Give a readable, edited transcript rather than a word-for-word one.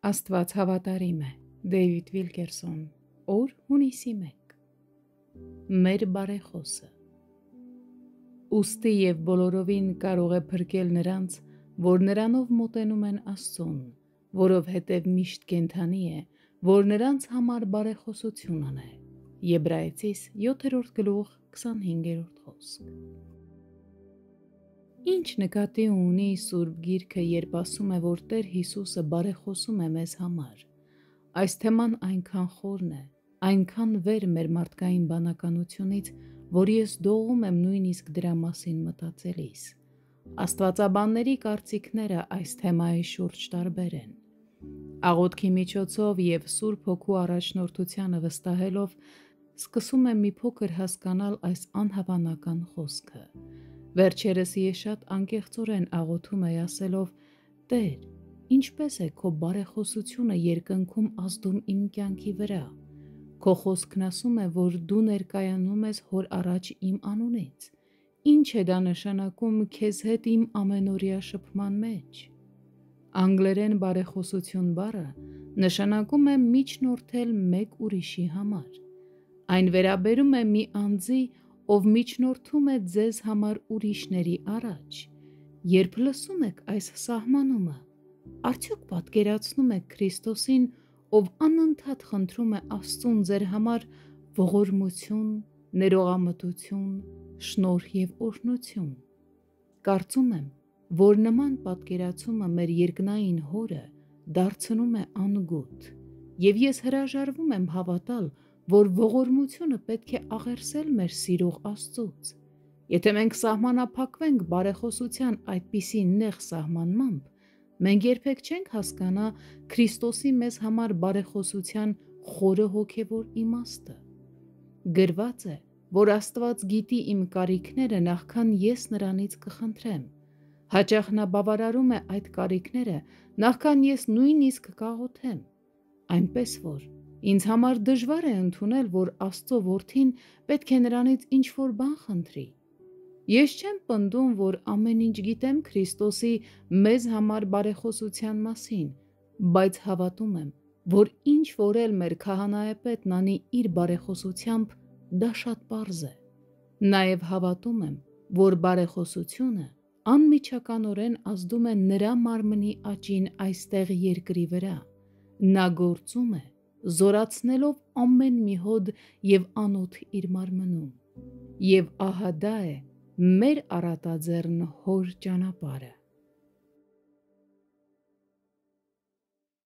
Աստված հավատարիմ է։ Դեյվիդ Վիլկերսոն, օր հունիսի 1։ Մեր բարեխոսը։ Ուստի և բոլորովին կարող է փրկել նրանց, որ նրանով մոտենում են Աստծուն, որովհետև միշտ կենդանի է, որ նրանց համար բարեխոսություն անե։ Եբրայեցիս 7:25 խոսք։ Ինչ նկատի ունի Սուրբ Գիրքը, երբ ասում է, որ Տեր Հիսուսը բարեխոսում է մեզ համար։ Այս թեման այնքան խորն է, այնքան վեր մեր մարդկային բանականությունից, որ ես դողում եմ նույնիսկ դրա մասին մտածելիս։ Աստվածաբանների կարծիքները այս թեմայի շուրջ տարբեր են։ Աղոթքի միջոցով և Սուրբ Հոգու առաջնորդությանը վստահելով սկսում եմ մի փոքր հասկանալ այս անհավանական խոսքը։ Վերջերս ես շատ անկեղծորեն աղոթում էի ասելով. Տեր, ինչպես է քո բարեխոսությունը երկնքում ազդում իմ կյանքի վրա։ Քո խոսքն ասում է, որ դու ներկայանում ես հոր առաջ իմ անունից։ Ինչ է դա նշանակում քեզ հետ իմ ամենօրյա շփման մեջ։ Անգլերեն բարեխոսություն բառը նշանակում է միջնորդել մեկ ուրիշի համար։ Այն վերաբերում է մի անձի, ով միջնորդում է ձեզ համար ուրիշների առաջ։ Երբ լսում եք այս սահմանումը, արդյոք պատկերացնում եք Քրիստոսին, ով անընդհատ խնդրում է Աստծուն ձեր համար ողորմություն, ներողամտություն, շնորհ և օրհնություն։ Կարծում եմ, որ նման պատկերացումը մեր երկնային Հորը դարձնում է անգութ, և ես հրաժարվում եմ հավատալ, որ ողորմությունը պետք է աղերսել մեր սիրող Աստծուց։ Եթե մենք սահմանափակվենք բարեխոսության այդպիսի նեղ սահմանմամբ, մենք երբեք չենք հասկանա Քրիստոսի մեզ համար բարեխոսության խորը հոգևոր իմաստը։ Գրված է, որ Աստված գիտի իմ կարիքները նախքան ես նրանից կխնդրեմ։ Հաճախ նա բավարարում է այդ կարիքները, նախքան ես նույնիսկ կաղոթեմ։ Այնպես որ ինձ համար դժվար է ընդունել, որ Աստծո որդին պետք է նրանից ինչ-որ բան խնդրի։ Ես չեմ պնդում, որ ամեն ինչ գիտեմ Քրիստոսի մեզ համար բարեխոսության մասին, բայց հավատում եմ, որ ինչ-որ էլ մեր քահանայապետն անի իր բարեխոսությամբ, դա շատ պարզ է։ Նաև հավատում եմ, որ բարեխոսությունը անմիջականորեն ազդում է նրա մարմնի աճին այստեղ երկրի վրա։ Նա գործում է, զորացնելով ամեն մի հոդ և անոթ իր մարմնում։ Եվ ահա դա է մեր առատաձեռն Հոր ճանապարհը։